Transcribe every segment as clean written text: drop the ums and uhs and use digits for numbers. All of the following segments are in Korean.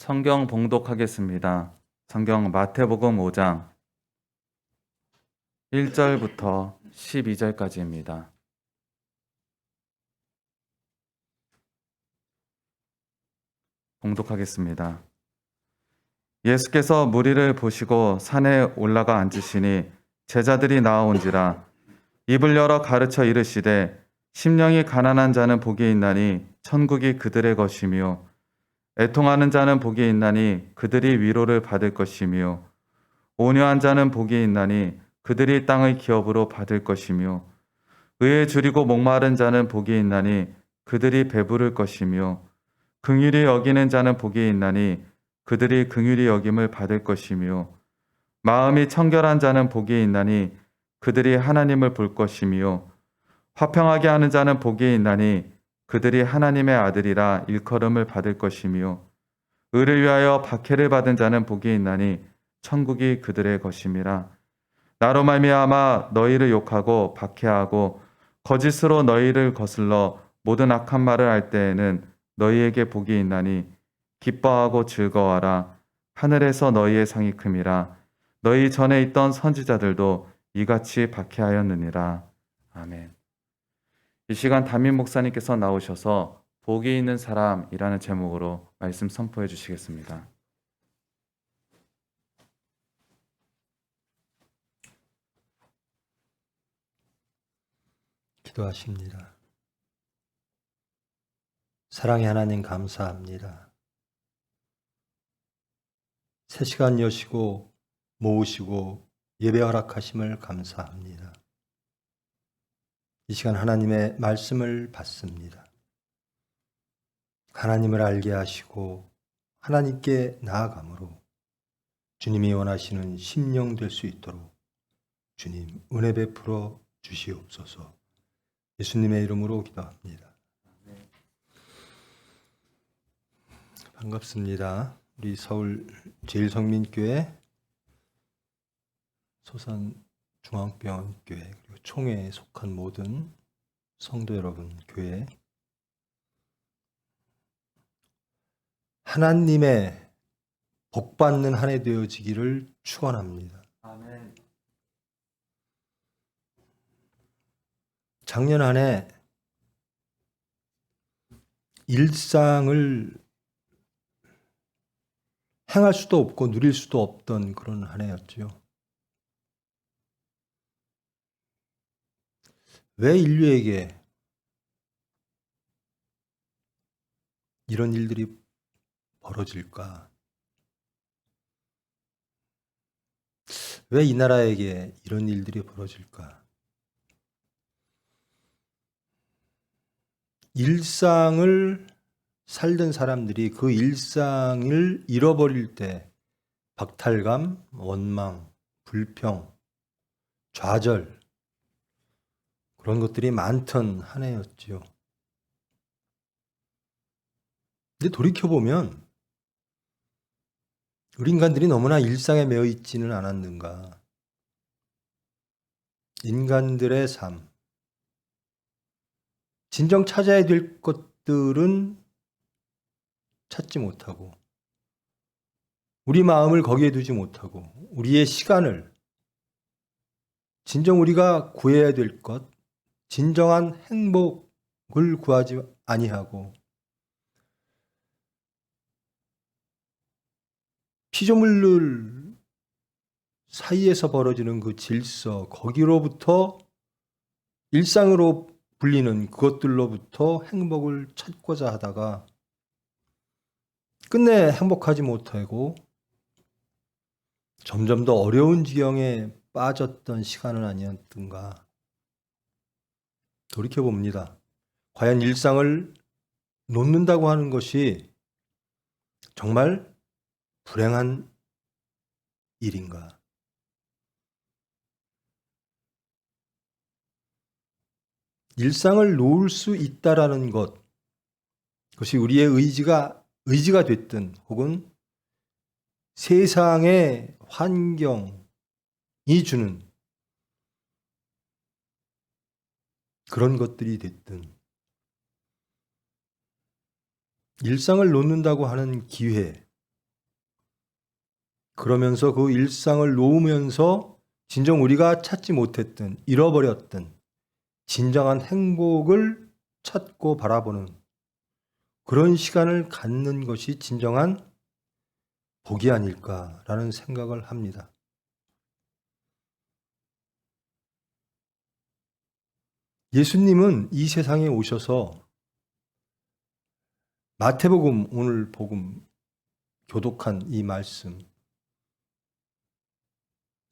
성경 봉독하겠습니다. 성경 마태복음 5장 1절부터 12절까지입니다. 봉독하겠습니다. 예수께서 무리를 보시고 산에 올라가 앉으시니 제자들이 나아온지라. 입을 열어 가르쳐 이르시되 심령이 가난한 자는 복이 있나니 천국이 그들의 것이며 애통하는 자는 복이 있나니 그들이 위로를 받을 것이며 온유한 자는 복이 있나니 그들이 땅의 기업으로 받을 것이며 의에 줄이고 목마른 자는 복이 있나니 그들이 배부를 것이며 긍휼히 여기는 자는 복이 있나니 그들이 긍휼히 여김을 받을 것이며 마음이 청결한 자는 복이 있나니 그들이 하나님을 볼 것이며 화평하게 하는 자는 복이 있나니 그들이 하나님의 아들이라 일컬음을 받을 것이며 의를 위하여 박해를 받은 자는 복이 있나니 천국이 그들의 것임이라. 나로 말미암아 너희를 욕하고 박해하고 거짓으로 너희를 거슬러 모든 악한 말을 할 때에는 너희에게 복이 있나니 기뻐하고 즐거워하라. 하늘에서 너희의 상이 큼이라. 너희 전에 있던 선지자들도 이같이 박해하였느니라. 아멘. 이 시간 담임 목사님께서 나오셔서 복이 있는 사람이라는 제목으로 말씀 선포해 주시겠습니다. 기도하십니다. 사랑의 하나님 감사합니다. 새 시간 여시고 모으시고 예배 허락하심을 감사합니다. 이 시간 하나님의 말씀을 받습니다. 하나님을 알게 하시고 하나님께 나아감으로 주님이 원하시는 심령 될 수 있도록 주님 은혜 베풀어 주시옵소서. 예수님의 이름으로 기도합니다. 반갑습니다. 우리 서울 제일성민교회, 소산중앙병원교회 그리고 총회에 속한 모든 성도 여러분, 교회 하나님의 복받는 한 해 되어지기를 축원합니다. 아멘. 작년 한 해 일상을 행할 수도 없고 누릴 수도 없던 그런 한 해였죠. 왜 인류에게 이런 일들이 벌어질까? 왜 이 나라에게 이런 일들이 벌어질까? 일상을 살던 사람들이 그 일상을 잃어버릴 때 박탈감, 원망, 불평, 좌절 그런 것들이 많던 한 해였지요. 근데 돌이켜보면 우리 인간들이 너무나 일상에 매여 있지는 않았는가. 인간들의 삶, 진정 찾아야 될 것들은 찾지 못하고 우리 마음을 거기에 두지 못하고 우리의 시간을 진정 우리가 구해야 될 것, 진정한 행복을 구하지 아니하고 피조물들 사이에서 벌어지는 그 질서, 거기로부터 일상으로 불리는 그것들로부터 행복을 찾고자 하다가 끝내 행복하지 못하고 점점 더 어려운 지경에 빠졌던 시간은 아니었던가. 돌이켜봅니다. 과연 일상을 놓는다고 하는 것이 정말 불행한 일인가? 일상을 놓을 수 있다라는 것, 그것이 우리의 의지가 됐든 혹은 세상의 환경이 주는 그런 것들이 됐든 일상을 놓는다고 하는 기회, 그러면서 그 일상을 놓으면서 진정 우리가 찾지 못했던, 잃어버렸던 진정한 행복을 찾고 바라보는 그런 시간을 갖는 것이 진정한 복이 아닐까라는 생각을 합니다. 예수님은 이 세상에 오셔서 마태복음, 오늘 복음 교독한 이 말씀,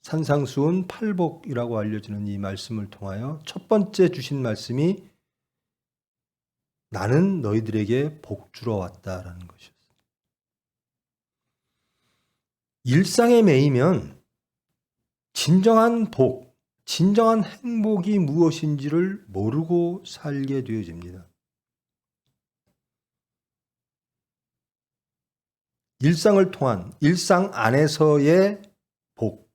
산상수훈 팔복이라고 알려지는 이 말씀을 통하여 첫 번째 주신 말씀이 나는 너희들에게 복 주러 왔다라는 것이었어요. 일상에 매이면 진정한 복, 진정한 행복이 무엇인지를 모르고 살게 되어집니다. 일상을 통한 일상 안에서의 복,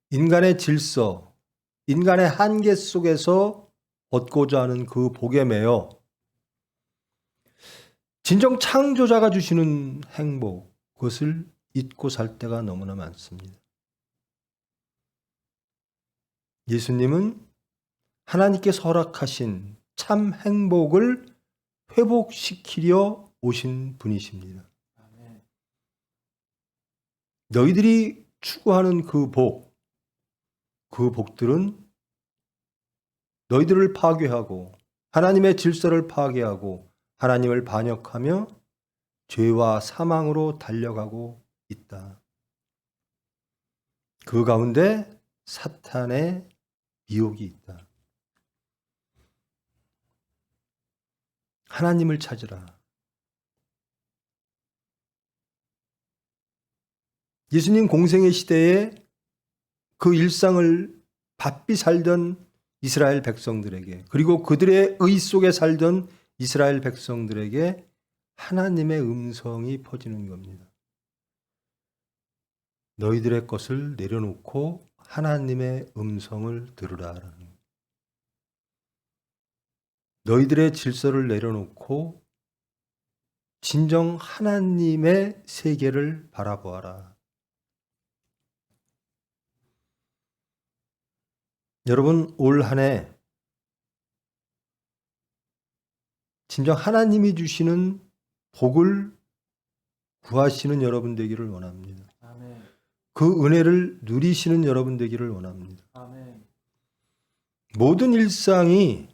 인간의 질서, 인간의 한계 속에서 얻고자 하는 그 복에 매여 진정 창조자가 주시는 행복, 그것을 잊고 살 때가 너무나 많습니다. 예수님은 하나님께서 허락하신 참 행복을 회복시키려 오신 분이십니다. 너희들이 추구하는 그 복들은 너희들을 파괴하고 하나님의 질서를 파괴하고 하나님을 반역하며 죄와 사망으로 달려가고 있다. 그 가운데 사탄의 미혹이 있다. 하나님을 찾으라. 예수님 공생의 시대에 그 일상을 바삐 살던 이스라엘 백성들에게, 그리고 그들의 의 속에 살던 이스라엘 백성들에게 하나님의 음성이 퍼지는 겁니다. 너희들의 것을 내려놓고 하나님의 음성을 들으라라는. 너희들의 질서를 내려놓고 진정 하나님의 세계를 바라보아라. 여러분, 올 한 해 진정 하나님이 주시는 복을 구하시는 여러분 되기를 원합니다. 아멘. 그 은혜를 누리시는 여러분 되기를 원합니다. 아멘. 모든 일상이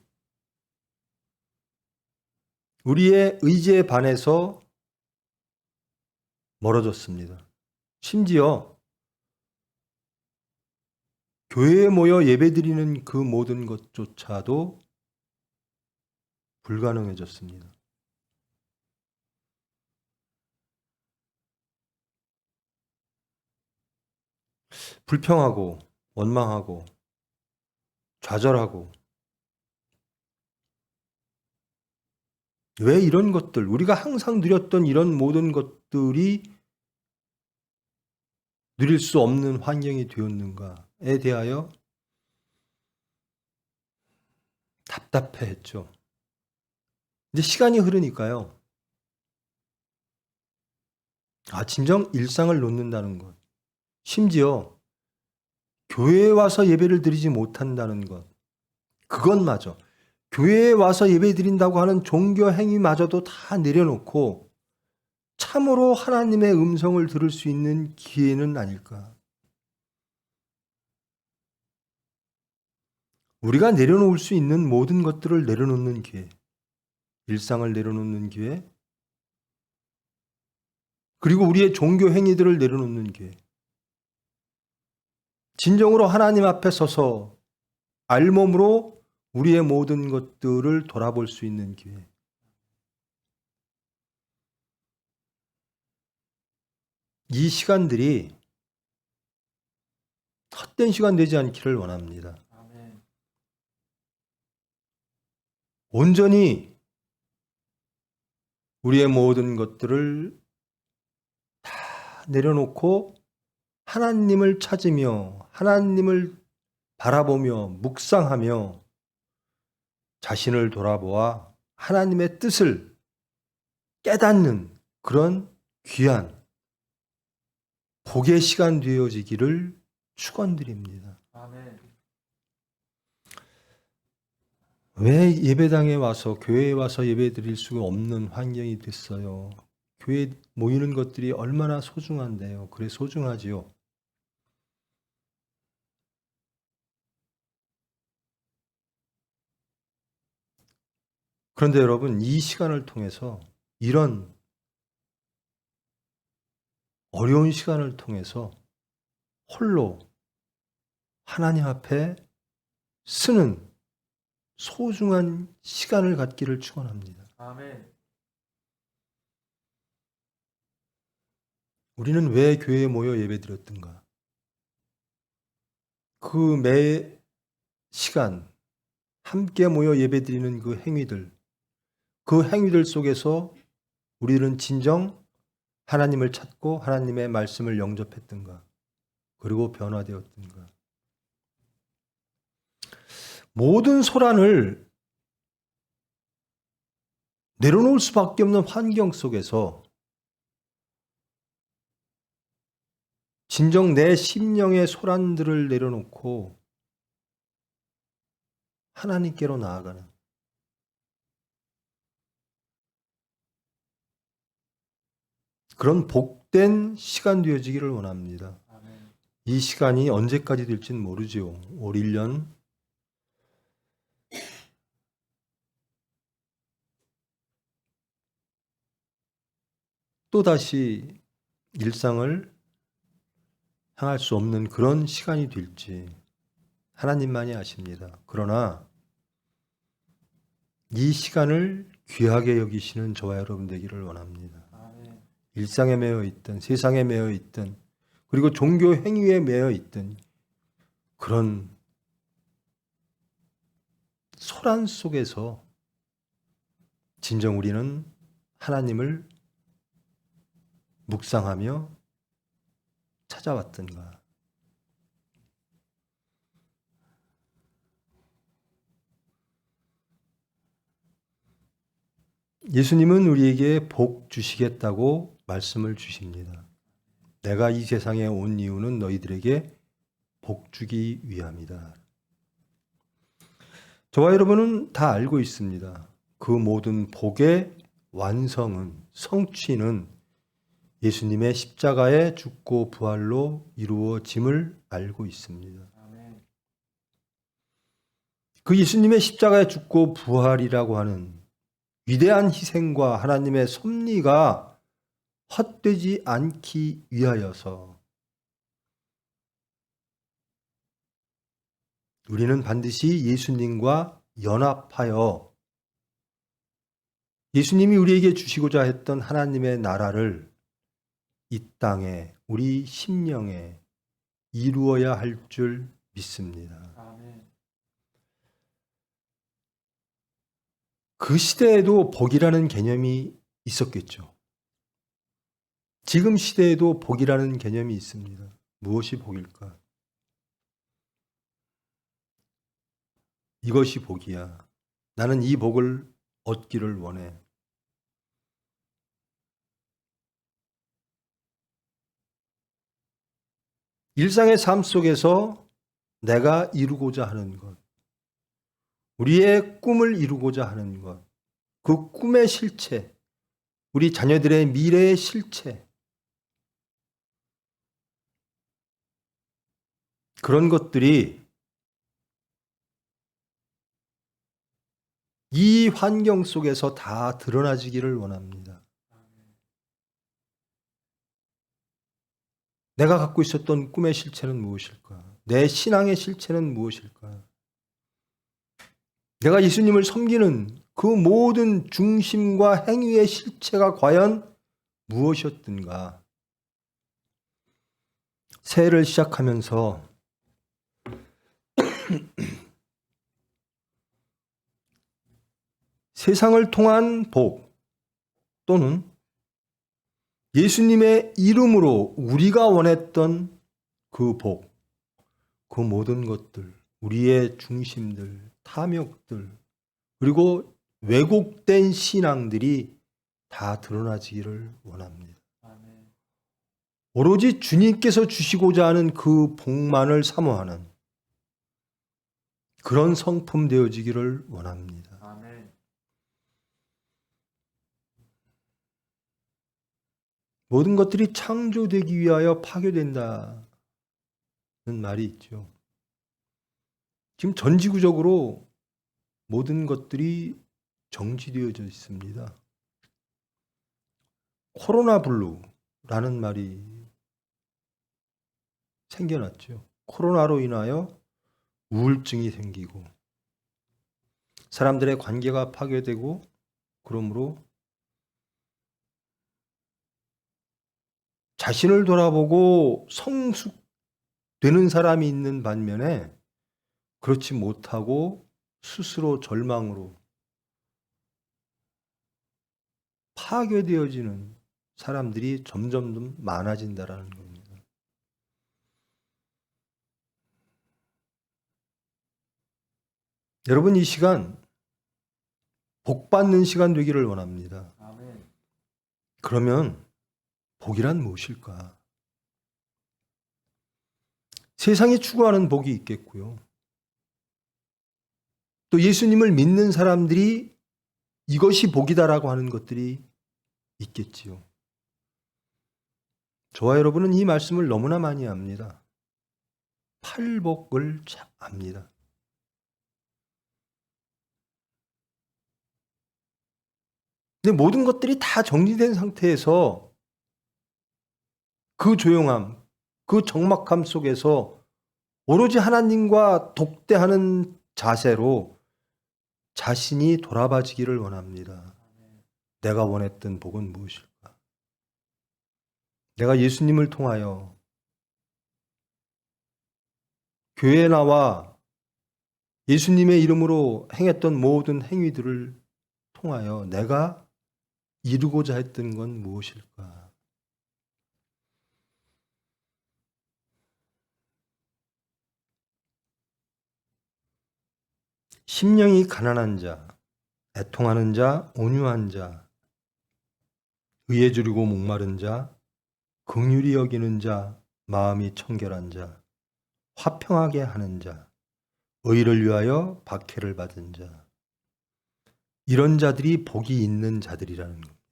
우리의 의지에 반해서 멀어졌습니다. 심지어 교회에 모여 예배드리는 그 모든 것조차도 불가능해졌습니다. 불평하고 원망하고 좌절하고, 왜 이런 것들, 우리가 항상 누렸던 이런 모든 것들이 누릴 수 없는 환경이 되었는가에 대하여 답답해했죠. 이제 시간이 흐르니까요. 진정 일상을 놓는다는 것, 심지어 교회에 와서 예배를 드리지 못한다는 것, 그것마저, 교회에 와서 예배 드린다고 하는 종교 행위마저도 다 내려놓고 참으로 하나님의 음성을 들을 수 있는 기회는 아닐까. 우리가 내려놓을 수 있는 모든 것들을 내려놓는 기회, 일상을 내려놓는 기회, 그리고 우리의 종교 행위들을 내려놓는 기회, 진정으로 하나님 앞에 서서 알몸으로 우리의 모든 것들을 돌아볼 수 있는 기회. 이 시간들이 헛된 시간 되지 않기를 원합니다. 온전히 우리의 모든 것들을 다 내려놓고 하나님을 찾으며 하나님을 바라보며 묵상하며 자신을 돌아보아 하나님의 뜻을 깨닫는 그런 귀한 복의 시간 되어지기를 축원드립니다. 아멘. 왜 예배당에 와서 교회에 와서 예배 드릴 수가 없는 환경이 됐어요? 교회에 모이는 것들이 얼마나 소중한데요. 그래 소중하지요. 그런데 여러분, 이 시간을 통해서 이런 어려운 시간을 통해서 홀로 하나님 앞에 쓰는 소중한 시간을 갖기를 축원합니다. 아멘. 우리는 왜 교회에 모여 예배드렸던가? 그 매 시간 함께 모여 예배드리는 그 행위들 속에서 우리는 진정 하나님을 찾고 하나님의 말씀을 영접했던가? 그리고 변화되었던가? 모든 소란을 내려놓을 수밖에 없는 환경 속에서 진정 내 심령의 소란들을 내려놓고 하나님께로 나아가는 그런 복된 시간 되어지기를 원합니다. 이 시간이 언제까지 될지는 모르죠. 올 1년 또다시 일상을 향할 수 없는 그런 시간이 될지 하나님만이 아십니다. 그러나 이 시간을 귀하게 여기시는 저와 여러분 되기를 원합니다. 일상에 매여 있든 세상에 매여 있든 그리고 종교 행위에 매여 있든 그런 소란 속에서 진정 우리는 하나님을 묵상하며 찾아왔던가? 예수님은 우리에게 복 주시겠다고 말씀을 주십니다. 내가 이 세상에 온 이유는 너희들에게 복 주기 위함이다. 저와 여러분은 다 알고 있습니다. 그 모든 복의 완성은, 성취는 예수님의 십자가의 죽고 부활로 이루어짐을 알고 있습니다. 그 예수님의 십자가의 죽고 부활이라고 하는 위대한 희생과 하나님의 섭리가 헛되지 않기 위하여서 우리는 반드시 예수님과 연합하여 예수님이 우리에게 주시고자 했던 하나님의 나라를 이 땅에 우리 심령에 이루어야 할 줄 믿습니다. 그 시대에도 복이라는 개념이 있었겠죠. 지금 시대에도 복이라는 개념이 있습니다. 무엇이 복일까? 이것이 복이야. 나는 이 복을 얻기를 원해. 일상의 삶 속에서 내가 이루고자 하는 것, 우리의 꿈을 이루고자 하는 것, 그 꿈의 실체, 우리 자녀들의 미래의 실체, 그런 것들이 이 환경 속에서 다 드러나지기를 원합니다. 내가 갖고 있었던 꿈의 실체는 무엇일까? 내 신앙의 실체는 무엇일까? 내가 예수님을 섬기는 그 모든 중심과 행위의 실체가 과연 무엇이었던가? 새해를 시작하면서 세상을 통한 복 또는 예수님의 이름으로 우리가 원했던 그 복, 그 모든 것들, 우리의 중심들, 탐욕들, 그리고 왜곡된 신앙들이 다 드러나지기를 원합니다. 오로지 주님께서 주시고자 하는 그 복만을 사모하는 그런 성품 되어지기를 원합니다. 아멘. 모든 것들이 창조되기 위하여 파괴된다는 말이 있죠. 지금 전지구적으로 모든 것들이 정지되어져 있습니다. 코로나 블루라는 말이 생겨났죠. 코로나로 인하여 우울증이 생기고 사람들의 관계가 파괴되고 그러므로 자신을 돌아보고 성숙되는 사람이 있는 반면에 그렇지 못하고 스스로 절망으로 파괴되어지는 사람들이 점점 많아진다라는 겁니다. 여러분, 이 시간 복 받는 시간 되기를 원합니다. 아멘. 그러면 복이란 무엇일까? 세상이 추구하는 복이 있겠고요. 또 예수님을 믿는 사람들이 이것이 복이다라고 하는 것들이 있겠지요. 저와 여러분은 이 말씀을 너무나 많이 압니다. 팔복을 압니다. 근데 모든 것들이 다 정리된 상태에서 그 조용함, 그 적막함 속에서 오로지 하나님과 독대하는 자세로 자신이 돌아봐지기를 원합니다. 내가 원했던 복은 무엇일까? 내가 예수님을 통하여 교회에 나와 예수님의 이름으로 행했던 모든 행위들을 통하여 내가 이루고자 했던 건 무엇일까? 심령이 가난한 자, 애통하는 자, 온유한 자, 의에 주리고 목마른 자, 긍휼히 여기는 자, 마음이 청결한 자, 화평하게 하는 자, 의를 위하여 박해를 받은 자, 이런 자들이 복이 있는 자들이라는 겁니다.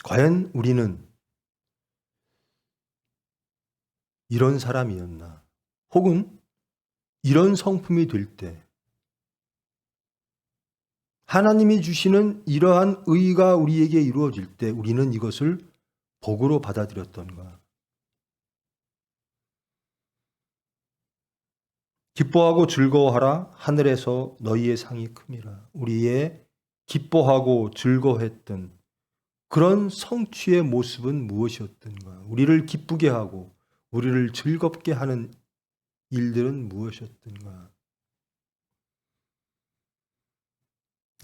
과연 우리는 이런 사람이었나? 혹은 이런 성품이 될 때 하나님이 주시는 이러한 의가 우리에게 이루어질 때 우리는 이것을 복으로 받아들였던가? 기뻐하고 즐거워하라. 하늘에서 너희의 상이 큼이라. 우리의 기뻐하고 즐거워했던 그런 성취의 모습은 무엇이었던가? 우리를 기쁘게 하고 우리를 즐겁게 하는 일들은 무엇이었던가?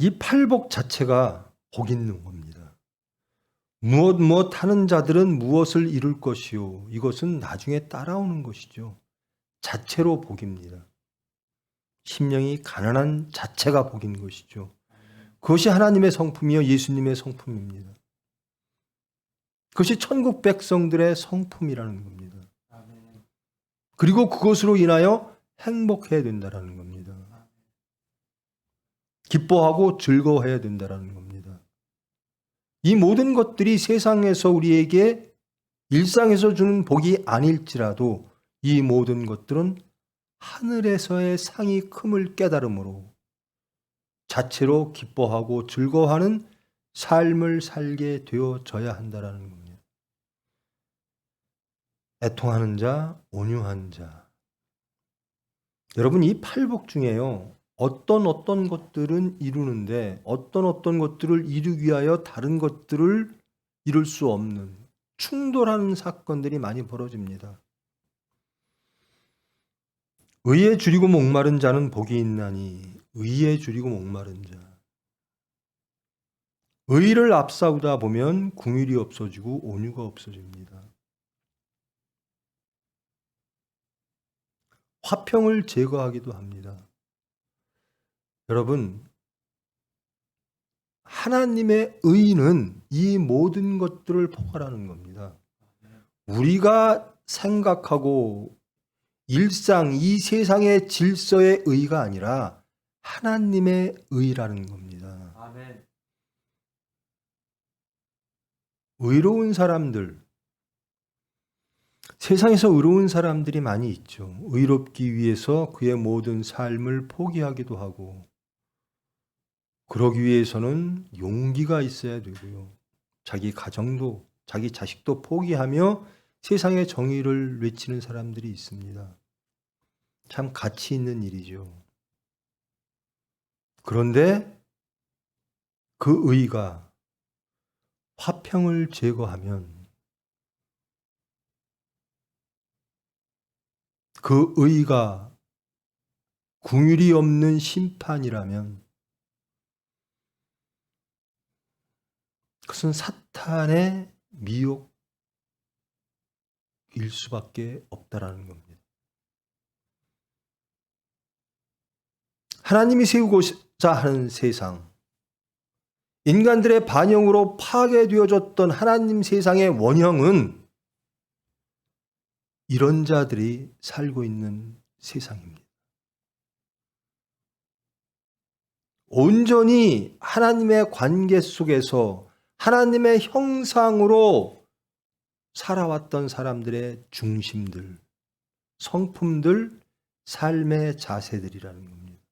이 팔복 자체가 복 있는 겁니다. 무엇 하는 자들은 무엇을 이룰 것이요. 이것은 나중에 따라오는 것이죠. 자체로 복입니다. 심령이 가난한 자체가 복인 것이죠. 그것이 하나님의 성품이요 예수님의 성품입니다. 그것이 천국 백성들의 성품이라는 겁니다. 그리고 그것으로 인하여 행복해야 된다는 겁니다. 기뻐하고 즐거워해야 된다는 겁니다. 이 모든 것들이 세상에서 우리에게 일상에서 주는 복이 아닐지라도 이 모든 것들은 하늘에서의 상이 큼을 깨달음으로 자체로 기뻐하고 즐거워하는 삶을 살게 되어져야 한다는 겁니다. 애통하는 자, 온유한 자. 여러분, 이 팔복 중에요. 어떤 것들은 이루는데 어떤 것들을 이루기 위하여 다른 것들을 이룰 수 없는 충돌하는 사건들이 많이 벌어집니다. 의에 줄이고 목마른 자는 복이 있나니. 의에 줄이고 목마른 자. 의를 앞세우다 보면 긍휼이 없어지고 온유가 없어집니다. 화평을 제거하기도 합니다. 여러분, 하나님의 의는 이 모든 것들을 포괄하는 겁니다. 우리가 생각하고 일상 이 세상의 질서의 의가 아니라 하나님의 의라는 겁니다. 아멘. 의로운 사람들, 세상에서 의로운 사람들이 많이 있죠. 의롭기 위해서 그의 모든 삶을 포기하기도 하고, 그러기 위해서는 용기가 있어야 되고요. 자기 가정도, 자기 자식도 포기하며 세상의 정의를 외치는 사람들이 있습니다. 참 가치 있는 일이죠. 그런데 그 의가 화평을 제거하면, 그 의가 긍휼이 없는 심판이라면 그것은 사탄의 미혹일 수밖에 없다라는 겁니다. 하나님이 세우고자 하는 세상, 인간들의 반영으로 파괴되어졌던 하나님 세상의 원형은 이런 자들이 살고 있는 세상입니다. 온전히 하나님의 관계 속에서 하나님의 형상으로 살아왔던 사람들의 중심들, 성품들, 삶의 자세들이라는 겁니다.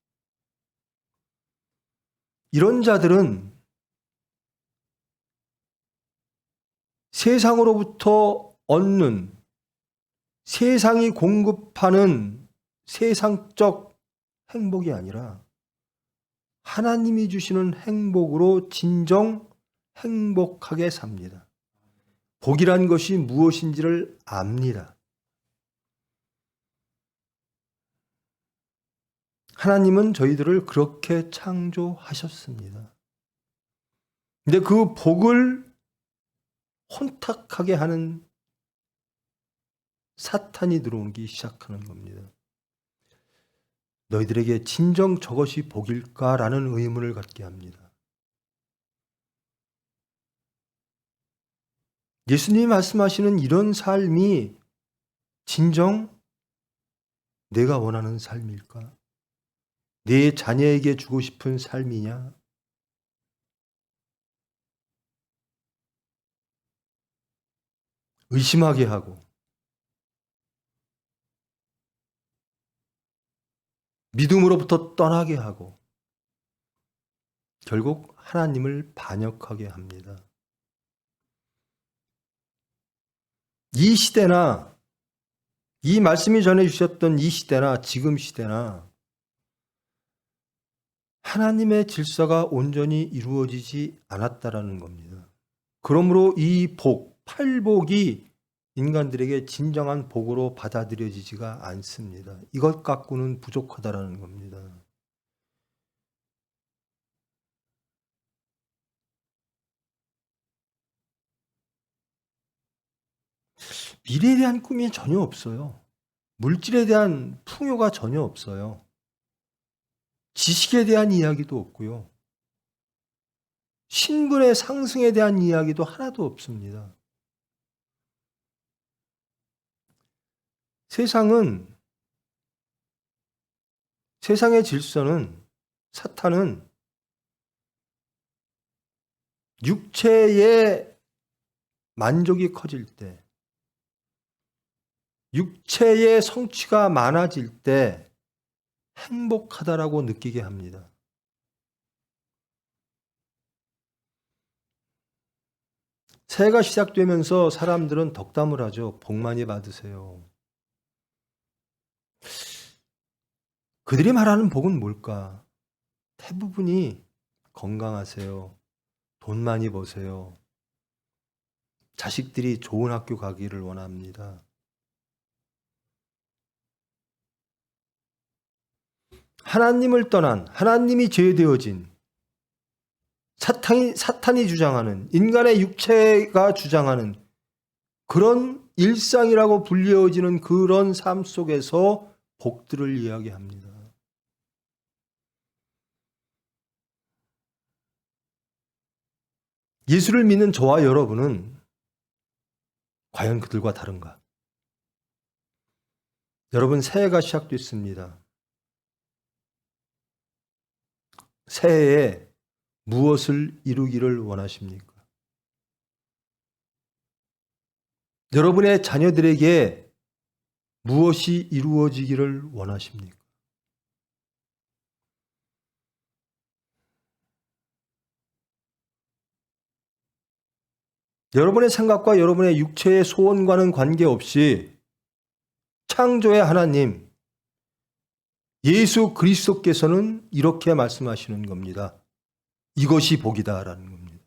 이런 자들은 세상으로부터 얻는, 세상이 공급하는 세상적 행복이 아니라 하나님이 주시는 행복으로 진정 행복하게 삽니다. 복이란 것이 무엇인지를 압니다. 하나님은 저희들을 그렇게 창조하셨습니다. 근데 그 복을 혼탁하게 하는 사탄이 들어오기 시작하는 겁니다. 너희들에게 진정 저것이 복일까라는 의문을 갖게 합니다. 예수님이 말씀하시는 이런 삶이 진정 내가 원하는 삶일까? 내 자녀에게 주고 싶은 삶이냐? 의심하게 하고 믿음으로부터 떠나게 하고 결국 하나님을 반역하게 합니다. 이 시대나 이 말씀이 전해주셨던 이 시대나 지금 시대나 하나님의 질서가 온전히 이루어지지 않았다라는 겁니다. 그러므로 이 복, 팔복이 인간들에게 진정한 복으로 받아들여지지가 않습니다. 이것 갖고는 부족하다라는 겁니다. 미래에 대한 꿈이 전혀 없어요. 물질에 대한 풍요가 전혀 없어요. 지식에 대한 이야기도 없고요. 신분의 상승에 대한 이야기도 하나도 없습니다. 세상의 질서는, 사탄은 육체의 만족이 커질 때, 육체의 성취가 많아질 때 행복하다라고 느끼게 합니다. 새해가 시작되면서 사람들은 덕담을 하죠. 복 많이 받으세요. 그들이 말하는 복은 뭘까? 대부분이 건강하세요. 돈 많이 버세요. 자식들이 좋은 학교 가기를 원합니다. 하나님을 떠난, 하나님이 죄되어진 사탄이 주장하는, 인간의 육체가 주장하는 그런 일상이라고 불리어지는 그런 삶 속에서 복들을 이야기합니다. 예수를 믿는 저와 여러분은 과연 그들과 다른가? 여러분, 새해가 시작됐습니다. 새해에 무엇을 이루기를 원하십니까? 여러분의 자녀들에게 무엇이 이루어지기를 원하십니까? 여러분의 생각과 여러분의 육체의 소원과는 관계없이 창조의 하나님, 예수 그리스도께서는 이렇게 말씀하시는 겁니다. 이것이 복이다라는 겁니다.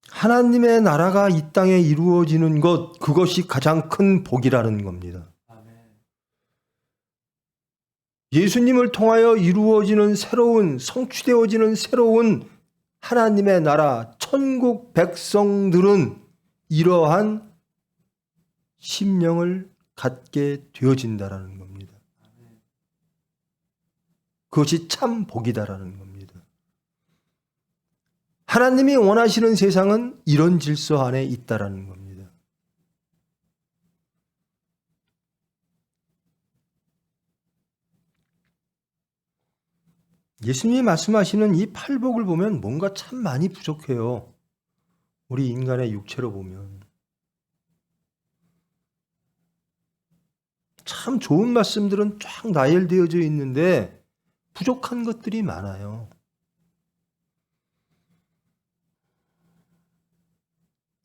하나님의 나라가 이 땅에 이루어지는 것, 그것이 가장 큰 복이라는 겁니다. 예수님을 통하여 이루어지는 새로운, 성취되어지는 새로운 하나님의 나라, 천국 백성들은 이러한 심령을 갖게 되어진다라는 겁니다. 그것이 참 복이다라는 겁니다. 하나님이 원하시는 세상은 이런 질서 안에 있다라는 겁니다. 예수님이 말씀하시는 이 팔복을 보면 뭔가 참 많이 부족해요. 우리 인간의 육체로 보면. 참 좋은 말씀들은 쫙 나열되어져 있는데 부족한 것들이 많아요.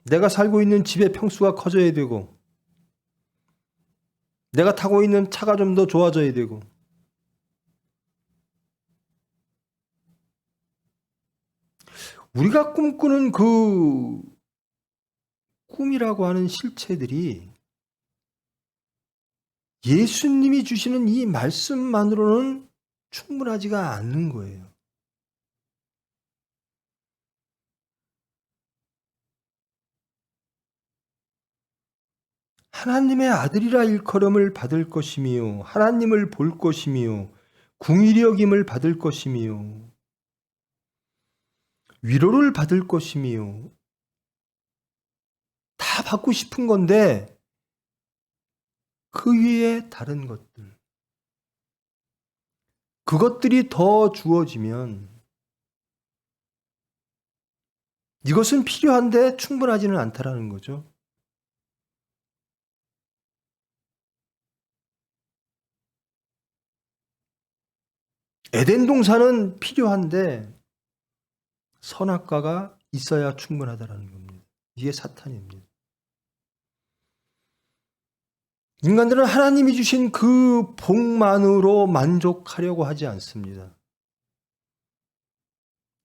내가 살고 있는 집의 평수가 커져야 되고, 내가 타고 있는 차가 좀 더 좋아져야 되고, 우리가 꿈꾸는 그 꿈이라고 하는 실체들이 예수님이 주시는 이 말씀만으로는 충분하지가 않는 거예요. 하나님의 아들이라 일컬음을 받을 것이며 하나님을 볼 것이며 궁일이 여김을 받을 것이며 위로를 받을 것이며 다 받고 싶은 건데 그 위에 다른 것들, 그것들이 더 주어지면 이것은 필요한데 충분하지는 않다라는 거죠. 에덴 동산은 필요한데 선악과가 있어야 충분하다라는 겁니다. 이게 사탄입니다. 인간들은 하나님이 주신 그 복만으로 만족하려고 하지 않습니다.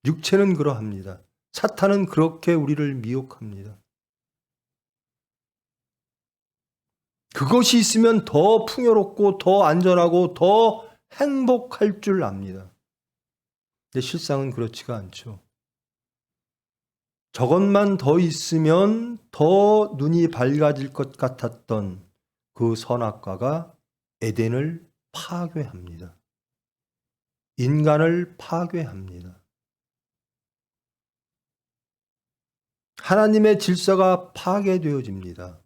육체는 그러합니다. 사탄은 그렇게 우리를 미혹합니다. 그것이 있으면 더 풍요롭고 더 안전하고 더 행복할 줄 압니다. 근데 실상은 그렇지가 않죠. 저것만 더 있으면 더 눈이 밝아질 것 같았던 그 선악과가 에덴을 파괴합니다. 인간을 파괴합니다. 하나님의 질서가 파괴되어집니다.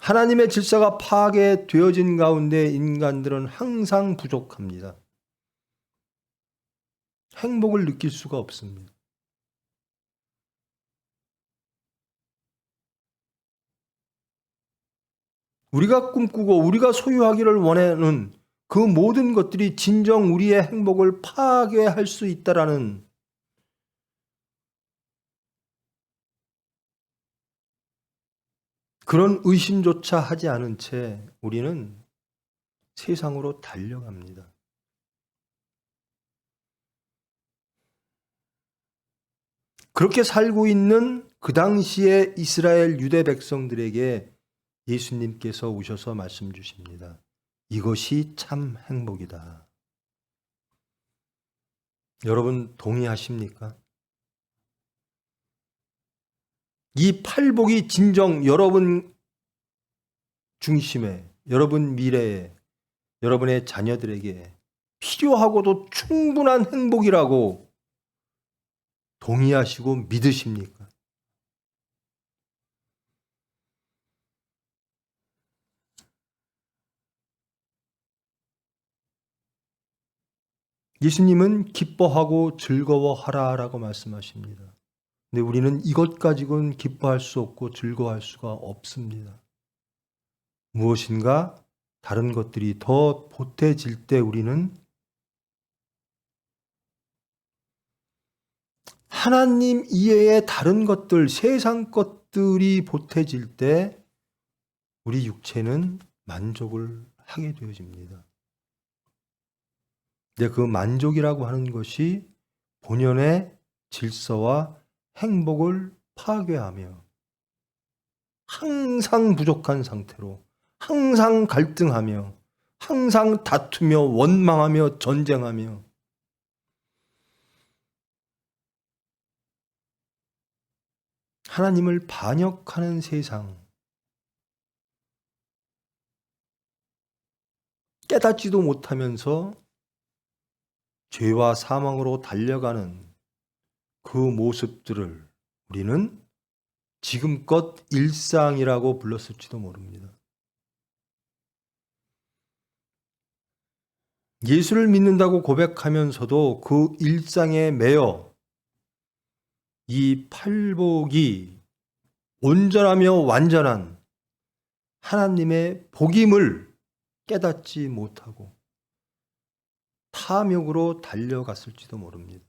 하나님의 질서가 파괴되어진 가운데 인간들은 항상 부족합니다. 행복을 느낄 수가 없습니다. 우리가 꿈꾸고 우리가 소유하기를 원하는 그 모든 것들이 진정 우리의 행복을 파괴할 수 있다라는 그런 의심조차 하지 않은 채 우리는 세상으로 달려갑니다. 그렇게 살고 있는 그 당시의 이스라엘 유대 백성들에게 예수님께서 오셔서 말씀 주십니다. 이것이 참 행복이다. 여러분 동의하십니까? 이 팔복이 진정 여러분 중심에, 여러분 미래에, 여러분의 자녀들에게 필요하고도 충분한 행복이라고 동의하시고 믿으십니까? 예수님은 기뻐하고 즐거워하라라고 말씀하십니다. 근데 우리는 이것 가지고는 기뻐할 수 없고 즐거워할 수가 없습니다. 무엇인가 다른 것들이 더 보태질 때 우리는 하나님 이외의 다른 것들, 세상 것들이 보태질 때 우리 육체는 만족을 하게 되어집니다. 근데 그 만족이라고 하는 것이 본연의 질서와 행복을 파괴하며 항상 부족한 상태로, 항상 갈등하며, 항상 다투며 원망하며 전쟁하며 하나님을 반역하는 세상, 깨닫지도 못하면서 죄와 사망으로 달려가는 그 모습들을 우리는 지금껏 일상이라고 불렀을지도 모릅니다. 예수를 믿는다고 고백하면서도 그 일상에 매여 이 팔복이 온전하며 완전한 하나님의 복임을 깨닫지 못하고 탐욕으로 달려갔을지도 모릅니다.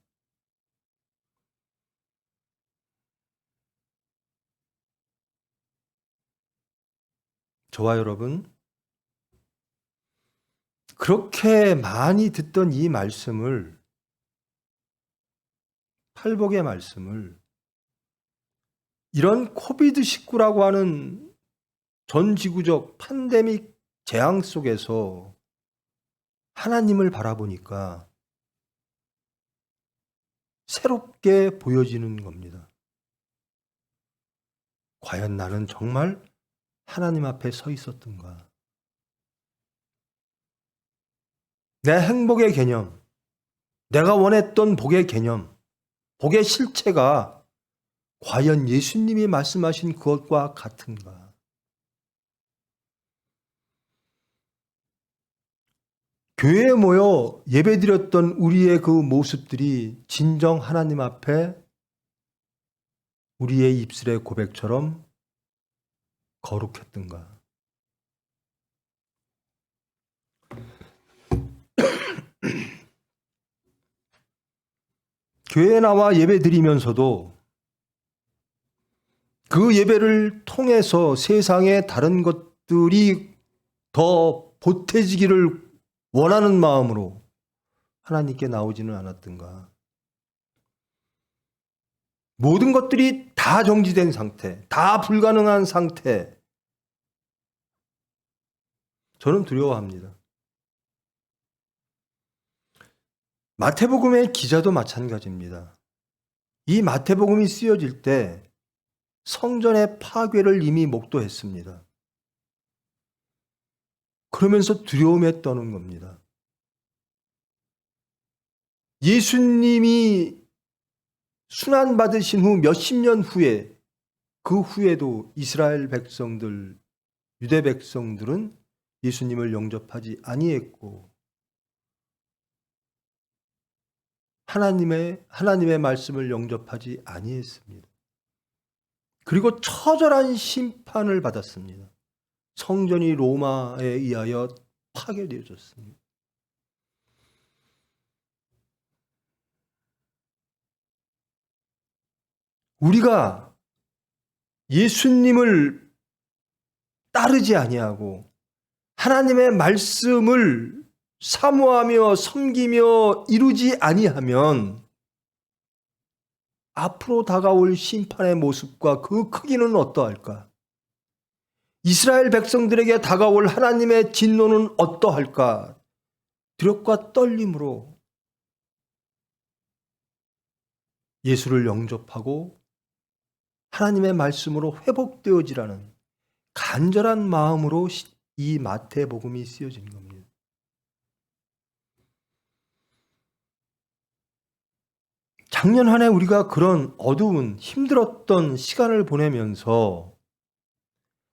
저와 여러분, 그렇게 많이 듣던 이 말씀을, 팔복의 말씀을 이런 코비드19라고 하는 전 지구적 팬데믹 재앙 속에서 하나님을 바라보니까 새롭게 보여지는 겁니다. 과연 나는 정말 하나님 앞에 서 있었던가? 내 행복의 개념, 내가 원했던 복의 개념, 복의 실체가 과연 예수님이 말씀하신 그것과 같은가? 교회에 모여 예배드렸던 우리의 그 모습들이 진정 하나님 앞에 우리의 입술의 고백처럼 거룩했던가? 교회에 나와 예배드리면서도 그 예배를 통해서 세상의 다른 것들이 더 보태지기를 원하는 마음으로 하나님께 나오지는 않았던가? 모든 것들이 다 정지된 상태, 다 불가능한 상태, 저는 두려워합니다. 마태복음의 기자도 마찬가지입니다. 이 마태복음이 쓰여질 때 성전의 파괴를 이미 목도했습니다. 그러면서 두려움에 떠는 겁니다. 예수님이 순환받으신 후 몇십 년 후에, 그 후에도 이스라엘 백성들, 유대 백성들은 예수님을 영접하지 아니했고 하나님의 말씀을 영접하지 아니했습니다. 그리고 처절한 심판을 받았습니다. 성전이 로마에 의하여 파괴되어졌습니다. 우리가 예수님을 따르지 아니하고 하나님의 말씀을 사모하며 섬기며 이루지 아니하면 앞으로 다가올 심판의 모습과 그 크기는 어떠할까? 이스라엘 백성들에게 다가올 하나님의 진노는 어떠할까? 두렵과 떨림으로 예수를 영접하고 하나님의 말씀으로 회복되어지라는 간절한 마음으로 이 마태복음이 쓰여진 겁니다. 작년 한 해 우리가 그런 어두운 힘들었던 시간을 보내면서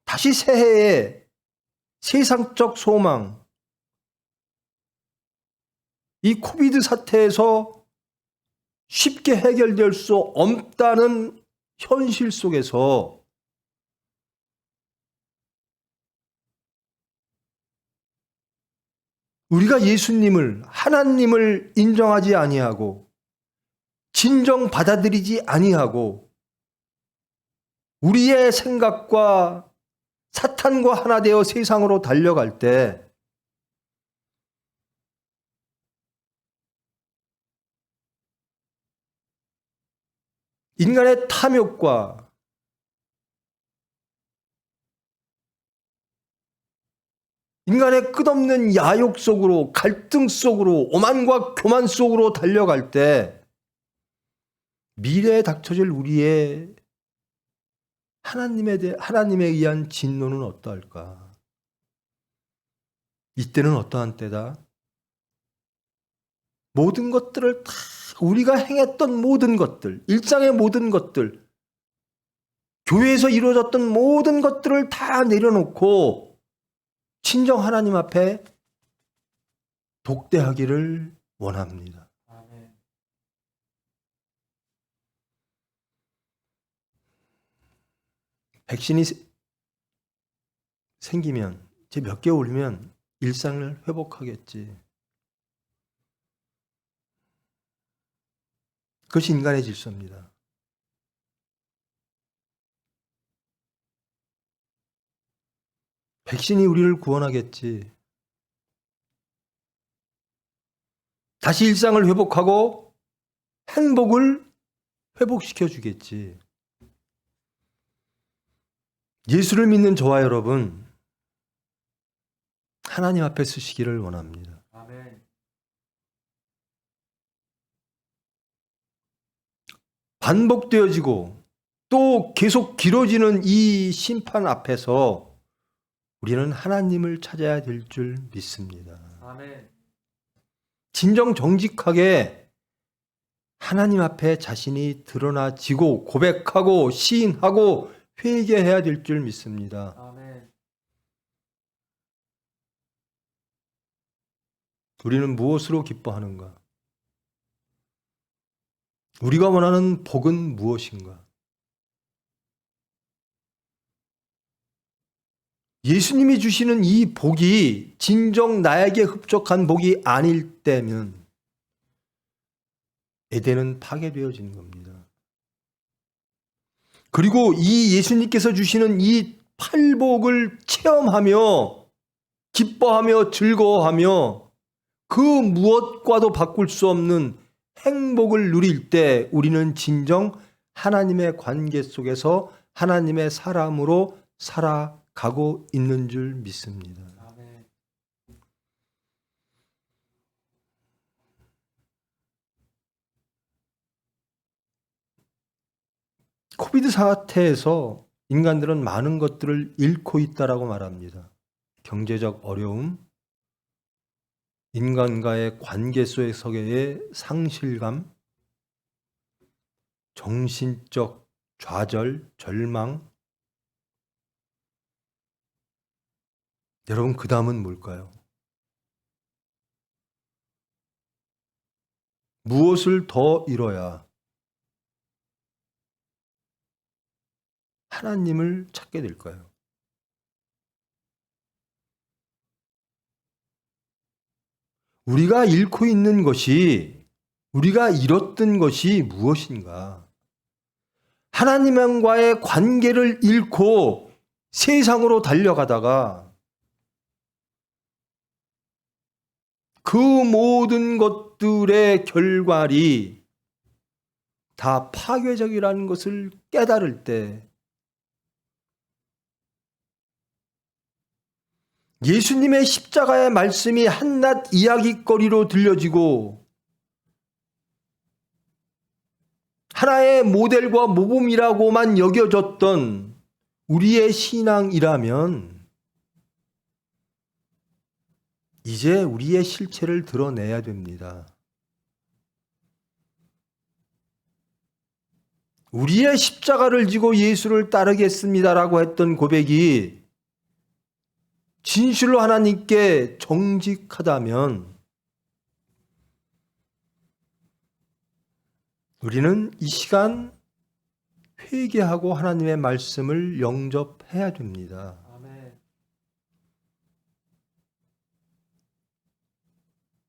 다시 새해에 세상적 소망, 이 코비드 사태에서 쉽게 해결될 수 없다는 현실 속에서 우리가 예수님을, 하나님을 인정하지 아니하고 진정 받아들이지 아니하고 우리의 생각과 사탄과 하나 되어 세상으로 달려갈 때 인간의 탐욕과 인간의 끝없는 야욕 속으로, 갈등 속으로, 오만과 교만 속으로 달려갈 때 미래에 닥쳐질 우리의 하나님에 의한 진노는 어떠할까? 이때는 어떠한 때다? 모든 것들을 다 우리가 행했던 모든 것들, 일상의 모든 것들, 교회에서 이루어졌던 모든 것들을 다 내려놓고 친정 하나님 앞에 독대하기를 원합니다. 백신이 생기면 이제 몇 개월이면 일상을 회복하겠지. 그것이 인간의 질서입니다. 백신이 우리를 구원하겠지. 다시 일상을 회복하고 행복을 회복시켜 주겠지. 예수를 믿는 저와 여러분, 하나님 앞에 서시기를 원합니다. 아멘. 반복되어지고 또 계속 길어지는 이 심판 앞에서 우리는 하나님을 찾아야 될 줄 믿습니다. 아멘. 진정 정직하게 하나님 앞에 자신이 드러나지고 고백하고 시인하고 회개해야 될 줄 믿습니다. 아멘. 우리는 무엇으로 기뻐하는가? 우리가 원하는 복은 무엇인가? 예수님이 주시는 이 복이 진정 나에게 흡족한 복이 아닐 때면 에덴은 파괴되어지는 겁니다. 그리고 이 예수님께서 주시는 이 팔복을 체험하며 기뻐하며 즐거워하며 그 무엇과도 바꿀 수 없는 행복을 누릴 때 우리는 진정 하나님의 관계 속에서 하나님의 사람으로 살아가고 있는 줄 믿습니다. 아멘. 코비드 사태에서 인간들은 많은 것들을 잃고 있다라고 말합니다. 경제적 어려움, 인간과의 관계 속에서의 상실감, 정신적 좌절, 절망. 여러분, 그 다음은 뭘까요? 무엇을 더 잃어야 하나님을 찾게 될까요? 우리가 잃고 있는 것이, 우리가 잃었던 것이 무엇인가? 하나님과의 관계를 잃고 세상으로 달려가다가 그 모든 것들의 결과리 다 파괴적이라는 것을 깨달을 때 예수님의 십자가의 말씀이 한낱 이야기거리로 들려지고 하나의 모델과 모범이라고만 여겨졌던 우리의 신앙이라면 이제 우리의 실체를 드러내야 됩니다. 우리의 십자가를 지고 예수를 따르겠습니다라고 했던 고백이 진실로 하나님께 정직하다면 우리는 이 시간 회개하고 하나님의 말씀을 영접해야 됩니다.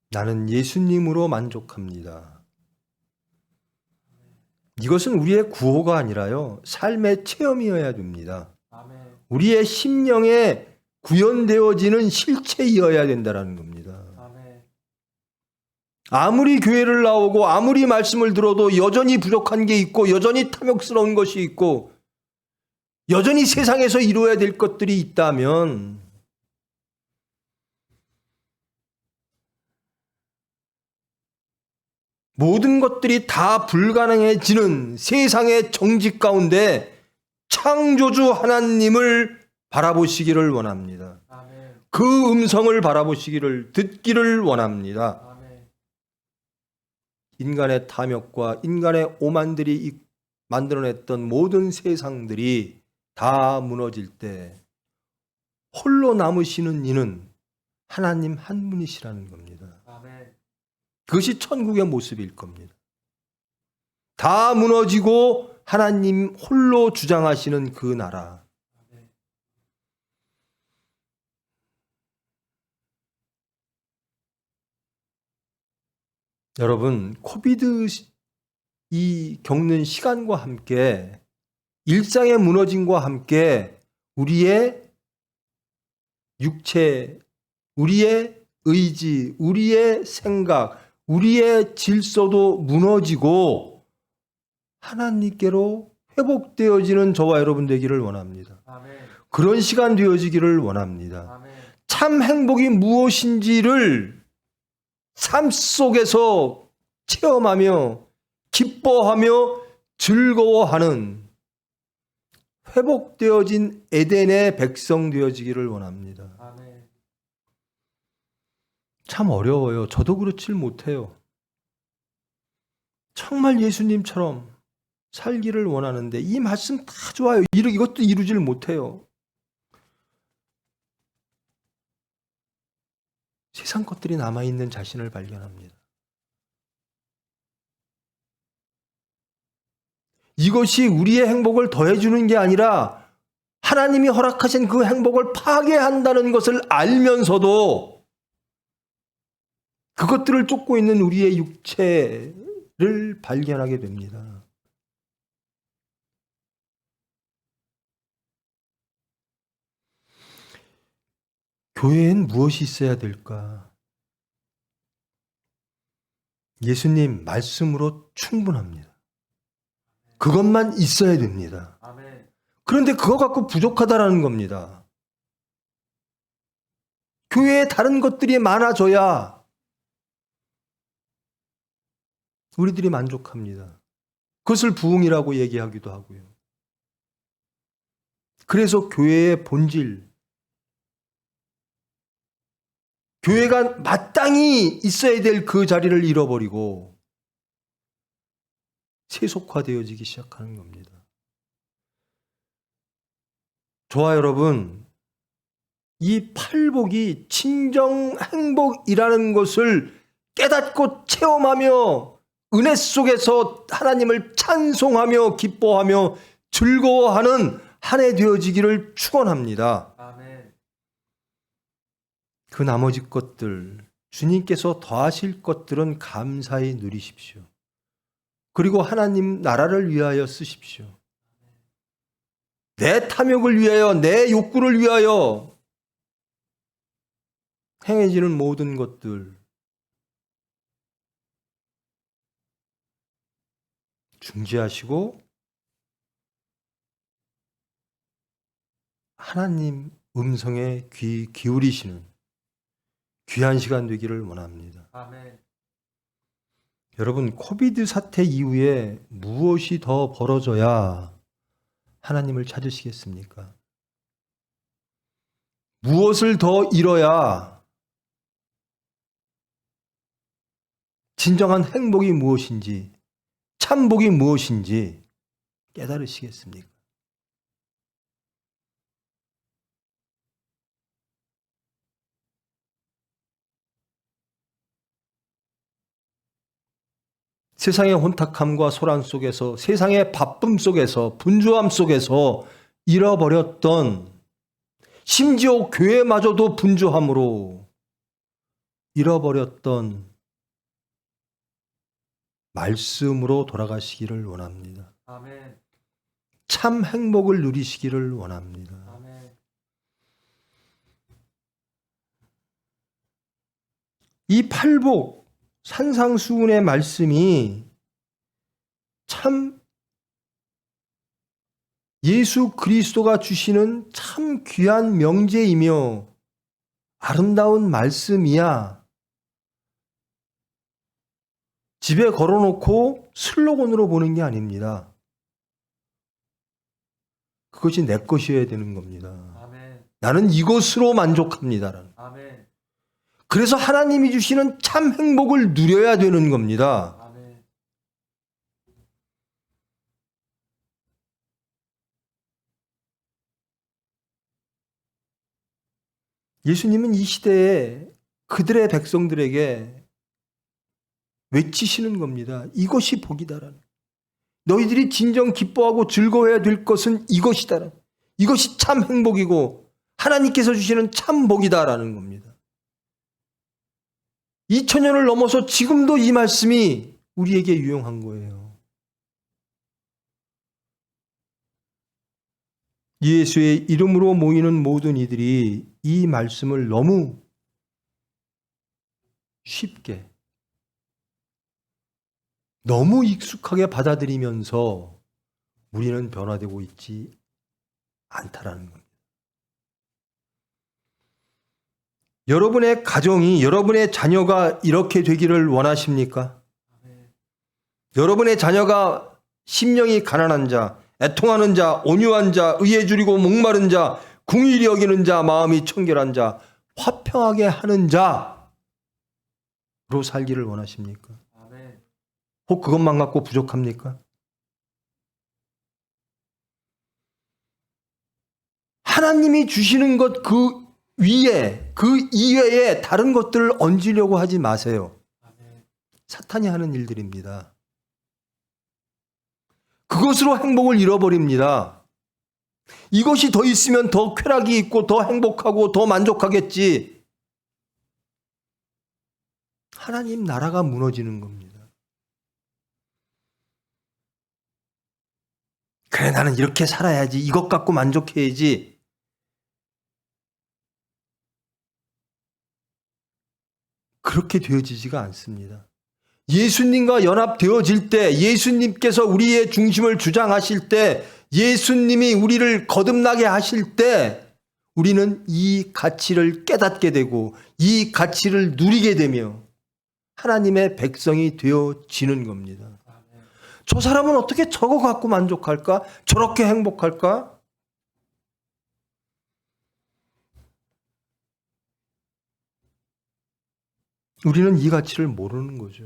나는 예수님으로 만족합니다. 이것은 우리의 구호가 아니라요, 삶의 체험이어야 됩니다. 우리의 심령에 구현되어지는 실체이어야 된다는 겁니다. 아무리 교회를 나오고 아무리 말씀을 들어도 여전히 부족한 게 있고 여전히 탐욕스러운 것이 있고 여전히 세상에서 이루어야 될 것들이 있다면 모든 것들이 다 불가능해지는 세상의 정직 가운데 창조주 하나님을 바라보시기를 원합니다. 그 음성을 바라보시기를 듣기를 원합니다. 인간의 탐욕과 인간의 오만들이 만들어냈던 모든 세상들이 다 무너질 때 홀로 남으시는 이는 하나님 한 분이시라는 겁니다. 그것이 천국의 모습일 겁니다. 다 무너지고 하나님 홀로 주장하시는 그 나라. 여러분, 코비드 이 겪는 시간과 함께 일상의 무너짐과 함께 우리의 육체, 우리의 의지, 우리의 생각, 우리의 질서도 무너지고 하나님께로 회복되어지는 저와 여러분 되기를 원합니다. 그런 시간 되어지기를 원합니다. 참 행복이 무엇인지를 삶 속에서 체험하며 기뻐하며 즐거워하는 회복되어진 에덴의 백성 되어지기를 원합니다. 참 어려워요. 저도 그렇질 못해요. 정말 예수님처럼 살기를 원하는데 이 말씀 다 좋아요. 이것도 이루질 못해요. 세상 것들이 남아있는 자신을 발견합니다. 이것이 우리의 행복을 더해주는 게 아니라 하나님이 허락하신 그 행복을 파괴한다는 것을 알면서도 그것들을 쫓고 있는 우리의 육체를 발견하게 됩니다. 교회엔 무엇이 있어야 될까? 예수님 말씀으로 충분합니다. 그것만 있어야 됩니다. 그런데 그거 갖고 부족하다라는 겁니다. 교회에 다른 것들이 많아져야 우리들이 만족합니다. 그것을 부흥이라고 얘기하기도 하고요. 그래서 교회의 본질, 교회가 마땅히 있어야 될 그 자리를 잃어버리고 세속화되어지기 시작하는 겁니다. 저와 여러분, 이 팔복이 진정 행복이라는 것을 깨닫고 체험하며 은혜 속에서 하나님을 찬송하며 기뻐하며 즐거워하는 한 해 되어지기를 축원합니다. 그 나머지 것들, 주님께서 더하실 것들은 감사히 누리십시오. 그리고 하나님 나라를 위하여 쓰십시오. 내 탐욕을 위하여, 내 욕구를 위하여 행해지는 모든 것들 중지하시고 하나님 음성에 귀 기울이시는 귀한 시간 되기를 원합니다. 여러분, 코비드 사태 이후에 무엇이 더 벌어져야 하나님을 찾으시겠습니까? 무엇을 더 잃어야 진정한 행복이 무엇인지, 참복이 무엇인지 깨달으시겠습니까? 세상의 혼탁함과 소란 속에서, 세상의 바쁨 속에서, 분주함 속에서 잃어버렸던, 심지어 교회마저도 분주함으로 잃어버렸던 말씀으로 돌아가시기를 원합니다. 아멘. 참 행복을 누리시기를 원합니다. 아멘. 이 팔복 산상수훈의 말씀이 참 예수 그리스도가 주시는 참 귀한 명제이며 아름다운 말씀이야 집에 걸어놓고 슬로건으로 보는 게 아닙니다. 그것이 내 것이어야 되는 겁니다. 아멘. 나는 이것으로 만족합니다라는. 아멘. 그래서 하나님이 주시는 참 행복을 누려야 되는 겁니다. 아멘. 예수님은 이 시대에 그들의 백성들에게 외치시는 겁니다. 이것이 복이다라는. 너희들이 진정 기뻐하고 즐거워해야 될 것은 이것이다라는. 이것이 참 행복이고 하나님께서 주시는 참 복이다라는 겁니다. 2000년을 넘어서 지금도 이 말씀이 우리에게 유용한 거예요. 예수의 이름으로 모이는 모든 이들이 이 말씀을 너무 쉽게, 너무 익숙하게 받아들이면서 우리는 변화되고 있지 않다라는 겁니다. 여러분의 가정이, 여러분의 자녀가 이렇게 되기를 원하십니까? 여러분의 자녀가 심령이 가난한 자, 애통하는 자, 온유한 자, 의에 줄이고 목마른 자, 궁일이 여기는 자, 마음이 청결한 자, 화평하게 하는 자로 살기를 원하십니까? 아멘. 혹 그것만 갖고 부족합니까? 하나님이 주시는 것 그 위에, 그 이외에 다른 것들을 얹으려고 하지 마세요. 사탄이 하는 일들입니다. 그것으로 행복을 잃어버립니다. 이것이 더 있으면 더 쾌락이 있고 더 행복하고 더 만족하겠지. 하나님 나라가 무너지는 겁니다. 그래, 나는 이렇게 살아야지. 이것 갖고 만족해야지. 그렇게 되어지지가 않습니다. 예수님과 연합되어질 때, 예수님께서 우리의 중심을 주장하실 때, 예수님이 우리를 거듭나게 하실 때, 우리는 이 가치를 깨닫게 되고, 이 가치를 누리게 되며, 하나님의 백성이 되어지는 겁니다. 저 사람은 어떻게 저거 갖고 만족할까? 저렇게 행복할까? 우리는 이 가치를 모르는 거죠.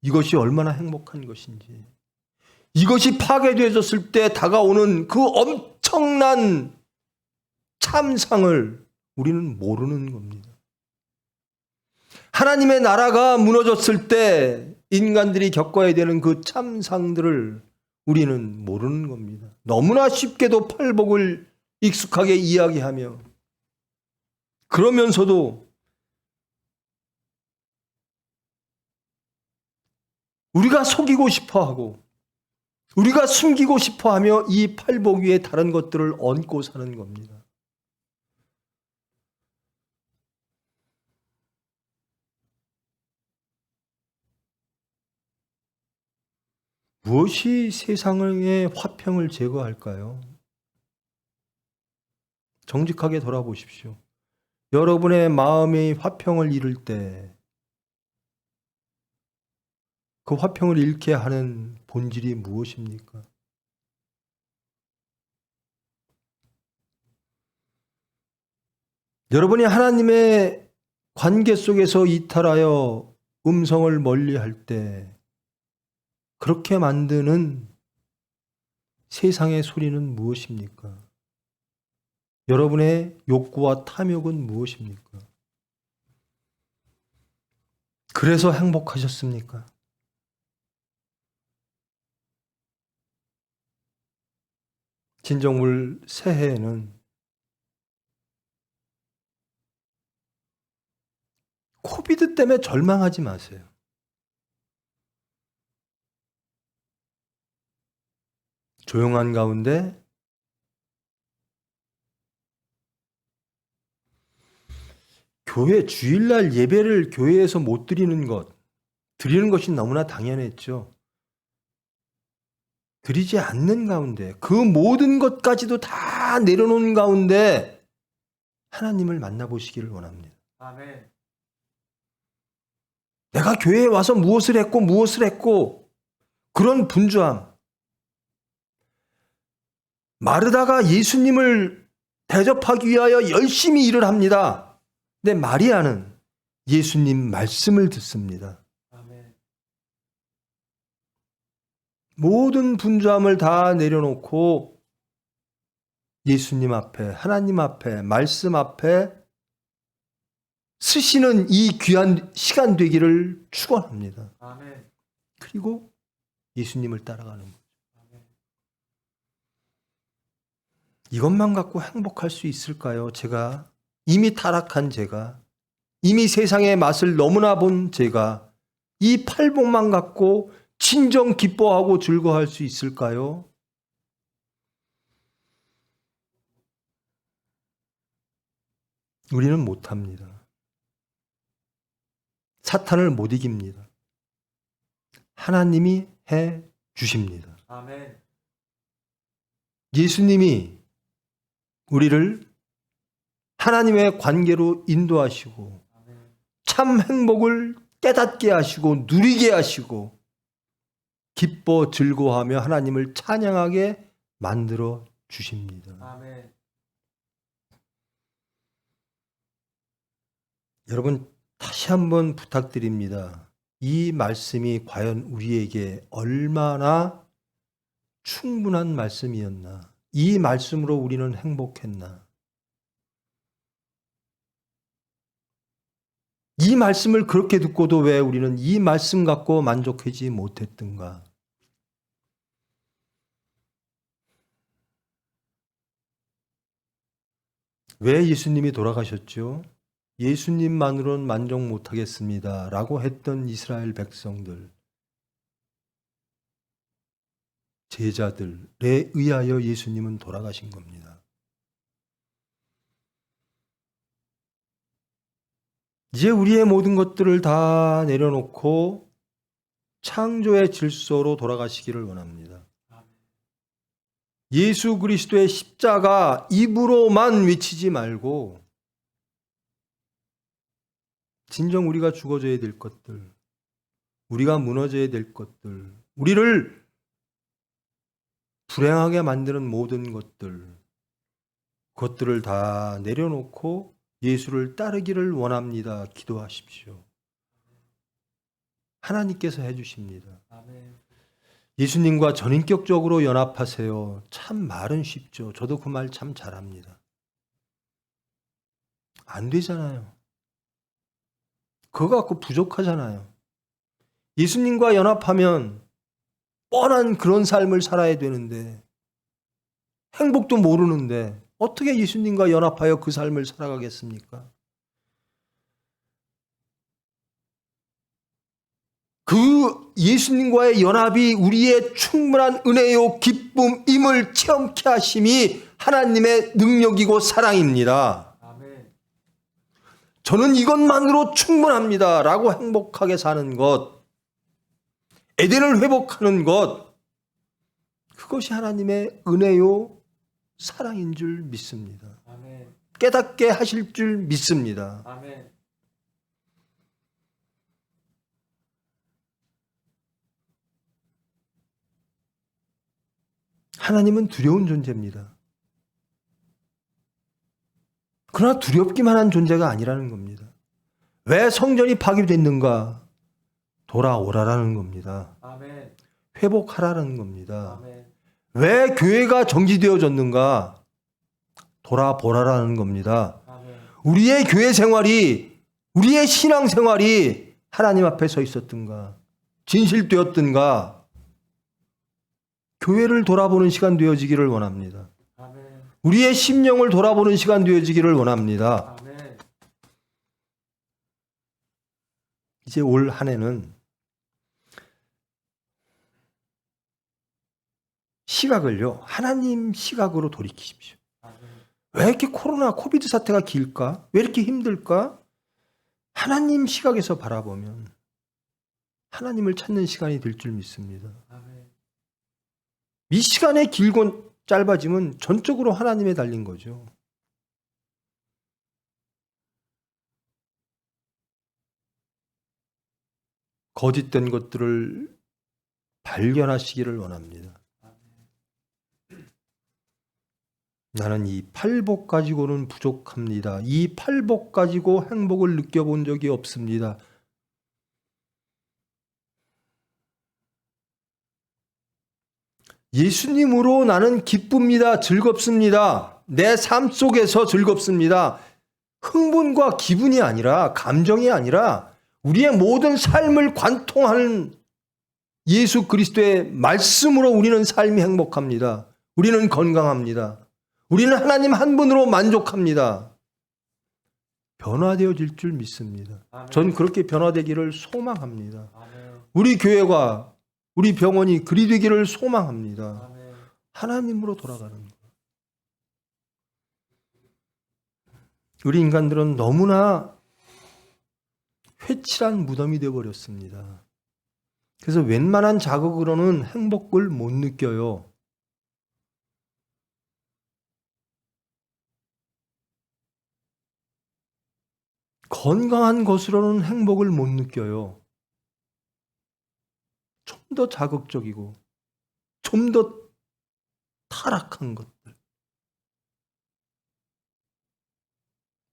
이것이 얼마나 행복한 것인지. 이것이 파괴되어졌을 때 다가오는 그 엄청난 참상을 우리는 모르는 겁니다. 하나님의 나라가 무너졌을 때 인간들이 겪어야 되는 그 참상들을 우리는 모르는 겁니다. 너무나 쉽게도 팔복을 익숙하게 이야기하며 그러면서도 우리가 속이고 싶어하고 우리가 숨기고 싶어하며 이 팔복 위에 다른 것들을 얹고 사는 겁니다. 무엇이 세상의 화평을 제거할까요? 정직하게 돌아보십시오. 여러분의 마음의 화평을 잃을 때 그 화평을 잃게 하는 본질이 무엇입니까? 여러분이 하나님의 관계 속에서 이탈하여 음성을 멀리할 때 그렇게 만드는 세상의 소리는 무엇입니까? 여러분의 욕구와 탐욕은 무엇입니까? 그래서 행복하셨습니까? 진정물 새해에는 코비드 때문에 절망하지 마세요. 조용한 가운데 교회 주일날 예배를 교회에서 못 드리는 것이 너무나 당연했죠. 드리지 않는 가운데 그 모든 것까지도 다 내려놓은 가운데 하나님을 만나보시기를 원합니다. 아멘. 내가 교회에 와서 무엇을 했고 그런 분주함. 마르다가 예수님을 대접하기 위하여 열심히 일을 합니다. 근데 마리아는 예수님 말씀을 듣습니다. 아멘. 모든 분주함을 다 내려놓고 예수님 앞에, 하나님 앞에, 말씀 앞에 쓰시는 이 귀한 시간 되기를 축원합니다. 아멘. 그리고 예수님을 따라가는 거죠. 아멘. 이것만 갖고 행복할 수 있을까요? 제가 이미 타락한 제가, 이미 세상의 맛을 너무나 본 제가 이 팔복만 갖고 진정 기뻐하고 즐거워할 수 있을까요? 우리는 못합니다. 사탄을 못 이깁니다. 하나님이 해 주십니다. 아멘. 예수님이 우리를 하나님의 관계로 인도하시고 참 행복을 깨닫게 하시고 누리게 하시고 기뻐 즐거워하며 하나님을 찬양하게 만들어 주십니다. 아멘. 여러분 다시 한번 부탁드립니다. 이 말씀이 과연 우리에게 얼마나 충분한 말씀이었나? 이 말씀으로 우리는 행복했나? 이 말씀을 그렇게 듣고도 왜 우리는 이 말씀 갖고 만족하지 못했던가? 왜 예수님이 돌아가셨죠? 예수님만으로는 만족 못하겠습니다. 라고 했던 이스라엘 백성들, 제자들에 의하여 예수님은 돌아가신 겁니다. 이제 우리의 모든 것들을 다 내려놓고 창조의 질서로 돌아가시기를 원합니다. 예수 그리스도의 십자가 입으로만 외치지 말고 진정 우리가 죽어져야 될 것들, 우리가 무너져야 될 것들, 우리를 불행하게 만드는 모든 것들, 그것들을 다 내려놓고 예수를 따르기를 원합니다. 기도하십시오. 하나님께서 해주십니다. 아멘. 예수님과 전인격적으로 연합하세요. 참 말은 쉽죠. 저도 그 말 참 잘합니다. 안 되잖아요. 그거 갖고 부족하잖아요. 예수님과 연합하면 뻔한 그런 삶을 살아야 되는데 행복도 모르는데 어떻게 예수님과 연합하여 그 삶을 살아가겠습니까? 그 예수님과의 연합이 우리의 충분한 은혜요 기쁨임을 체험케 하심이 하나님의 능력이고 사랑입니다. 아멘. 저는 이것만으로 충분합니다. 라고 행복하게 사는 것, 에덴을 회복하는 것, 그것이 하나님의 은혜요 사랑인 줄 믿습니다. 아멘. 깨닫게 하실 줄 믿습니다. 아멘. 하나님은 두려운 존재입니다. 그러나 두렵기만 한 존재가 아니라는 겁니다. 왜 성전이 파괴됐는가? 돌아오라라는 겁니다. 아멘. 회복하라는 겁니다. 아멘. 왜 교회가 정지되어졌는가? 돌아보라라는 겁니다. 아멘. 우리의 교회 생활이, 우리의 신앙 생활이 하나님 앞에 서 있었던가? 진실되었던가? 교회를 돌아보는 시간 되어지기를 원합니다. 아멘. 우리의 심령을 돌아보는 시간 되어지기를 원합니다. 아멘. 이제 올 한 해는 시각을요, 하나님 시각으로 돌이키십시오. 아멘. 왜 이렇게 코로나, 코비드 사태가 길까? 왜 이렇게 힘들까? 하나님 시각에서 바라보면 하나님을 찾는 시간이 될 줄 믿습니다. 아멘. 이 시간이 길고 짧아지면 전적으로 하나님에 달린 거죠. 거짓된 것들을 발견하시기를 원합니다. 나는 이 팔복 가지고는 부족합니다. 이 팔복 가지고 행복을 느껴본 적이 없습니다. 예수님으로 나는 기쁩니다. 즐겁습니다. 내 삶 속에서 즐겁습니다. 흥분과 기분이 아니라, 감정이 아니라 우리의 모든 삶을 관통하는 예수 그리스도의 말씀으로 우리는 삶이 행복합니다. 우리는 건강합니다. 우리는 하나님 한 분으로 만족합니다. 변화되어질 줄 믿습니다. 아멘. 전 그렇게 변화되기를 소망합니다. 아멘. 우리 교회가, 우리 병원이 그리 되기를 소망합니다. 아멘. 하나님으로 돌아가는 것. 우리 인간들은 너무나 회칠한 무덤이 되어버렸습니다. 그래서 웬만한 자극으로는 행복을 못 느껴요. 건강한 것으로는 행복을 못 느껴요. 좀 더 자극적이고, 좀 더 타락한 것들,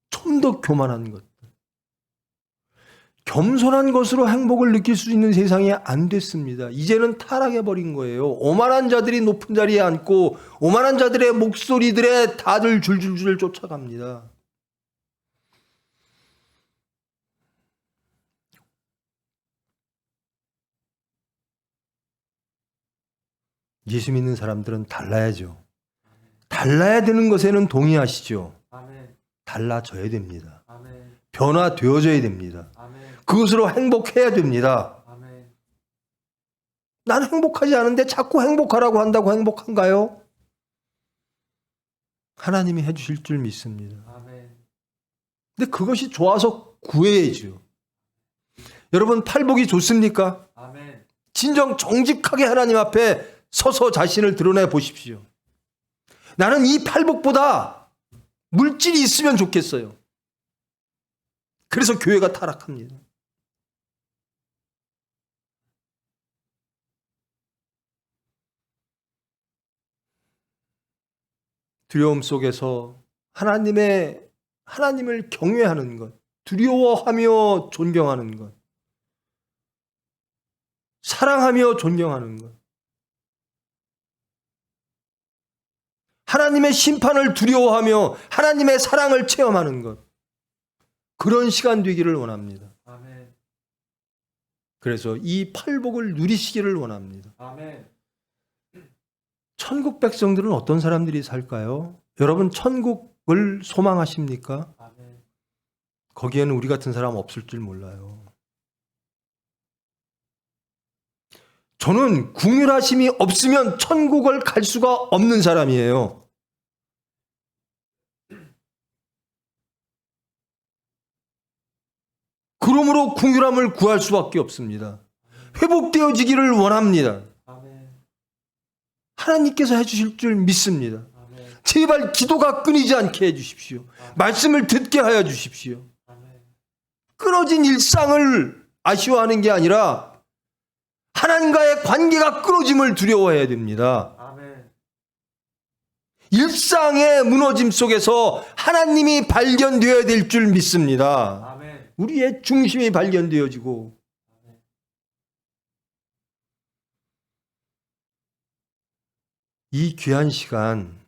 좀 더 교만한 것들, 겸손한 것으로 행복을 느낄 수 있는 세상이 안 됐습니다. 이제는 타락해버린 거예요. 오만한 자들이 높은 자리에 앉고, 오만한 자들의 목소리들에 다들 줄줄줄 쫓아갑니다. 예수 믿는 사람들은 달라야죠. 달라야 되는 것에는 동의하시죠. 아멘. 달라져야 됩니다. 아멘. 변화되어져야 됩니다. 아멘. 그것으로 행복해야 됩니다. 아멘. 나는 행복하지 않은데 자꾸 행복하라고 한다고 행복한가요? 하나님이 해주실 줄 믿습니다. 아멘. 근데 그것이 좋아서 구해야죠. 여러분, 팔복이 좋습니까? 아멘. 진정 정직하게 하나님 앞에 서서 자신을 드러내 보십시오. 나는 이 팔복보다 물질이 있으면 좋겠어요. 그래서 교회가 타락합니다. 두려움 속에서 하나님을 경외하는 것, 두려워하며 존경하는 것, 사랑하며 존경하는 것, 하나님의 심판을 두려워하며 하나님의 사랑을 체험하는 것, 그런 시간 되기를 원합니다. 아멘. 그래서 이 팔복을 누리시기를 원합니다. 아멘. 천국 백성들은 어떤 사람들이 살까요? 여러분, 천국을 소망하십니까? 아멘. 거기에는 우리 같은 사람 없을 줄 몰라요. 저는 궁휼하심이 없으면 천국을 갈 수가 없는 사람이에요. 그러므로 궁휼함을 구할 수밖에 없습니다. 회복되어지기를 원합니다. 아멘. 하나님께서 해주실 줄 믿습니다. 아멘. 제발 기도가 끊이지 않게 해주십시오. 말씀을 듣게 하여 주십시오. 아멘. 끊어진 일상을 아쉬워하는 게 아니라 하나님과의 관계가 끊어짐을 두려워해야 됩니다. 아멘. 일상의 무너짐 속에서 하나님이 발견되어야 될 줄 믿습니다. 아멘. 우리의 중심이 발견되어지고 이 귀한 시간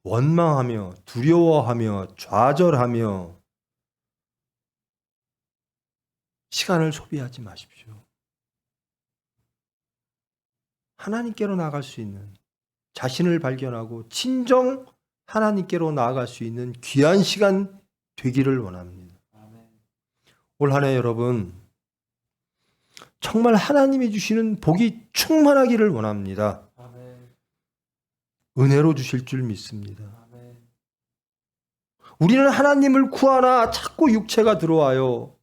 원망하며 두려워하며 좌절하며 시간을 소비하지 마십시오. 하나님께로 나아갈 수 있는, 자신을 발견하고 진정 하나님께로 나아갈 수 있는 귀한 시간 되기를 원합니다. 올 한 해 여러분 정말 하나님이 주시는 복이 충만하기를 원합니다. 은혜로 주실 줄 믿습니다. 우리는 하나님을 구하나 자꾸 육체가 들어와요.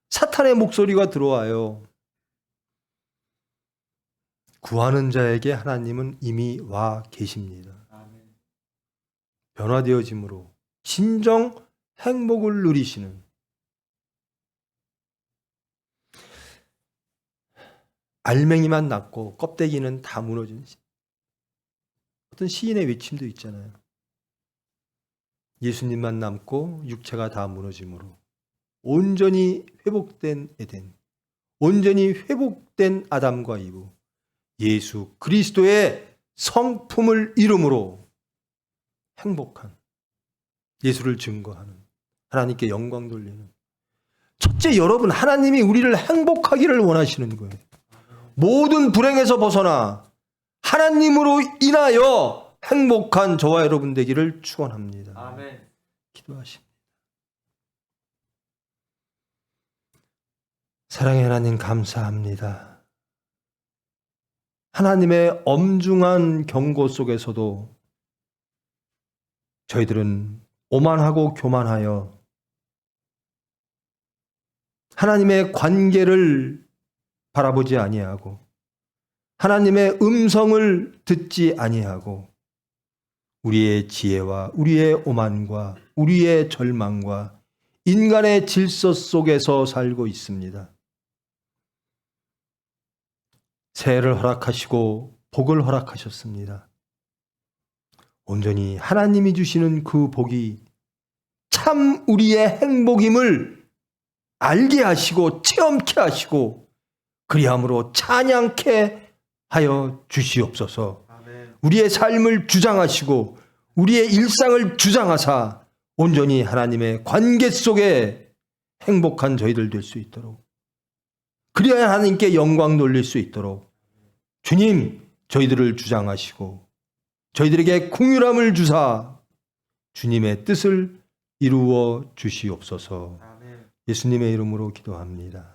사탄의 목소리가 들어와요. 구하는 자에게 하나님은 이미 와 계십니다. 변화되어짐으로 진정 행복을 누리시는 알맹이만 낫고 껍데기는 다 무너진 어떤 시인의 외침도 있잖아요. 예수님만 남고 육체가 다 무너짐으로 온전히 회복된 에덴, 온전히 회복된 아담과 이브, 예수 그리스도의 성품을 이름으로 행복한, 예수를 증거하는, 하나님께 영광 돌리는. 첫째, 여러분 하나님이 우리를 행복하기를 원하시는 거예요. 모든 불행에서 벗어나 하나님으로 인하여 행복한 저와 여러분 되기를 축원합니다. 아멘. 기도하십니다. 사랑의 하나님 감사합니다. 하나님의 엄중한 경고 속에서도 저희들은 오만하고 교만하여 하나님의 관계를 바라보지 아니하고 하나님의 음성을 듣지 아니하고 우리의 지혜와 우리의 오만과 우리의 절망과 인간의 질서 속에서 살고 있습니다. 새해를 허락하시고 복을 허락하셨습니다. 온전히 하나님이 주시는 그 복이 참 우리의 행복임을 알게 하시고 체험케 하시고 그리함으로 찬양케 하여 주시옵소서. 아멘. 우리의 삶을 주장하시고 우리의 일상을 주장하사 온전히 하나님의 관계 속에 행복한 저희들 될 수 있도록, 그리하여 하나님께 영광 돌릴 수 있도록 주님 저희들을 주장하시고 저희들에게 긍휼함을 주사 주님의 뜻을 이루어 주시옵소서. 아멘. 예수님의 이름으로 기도합니다.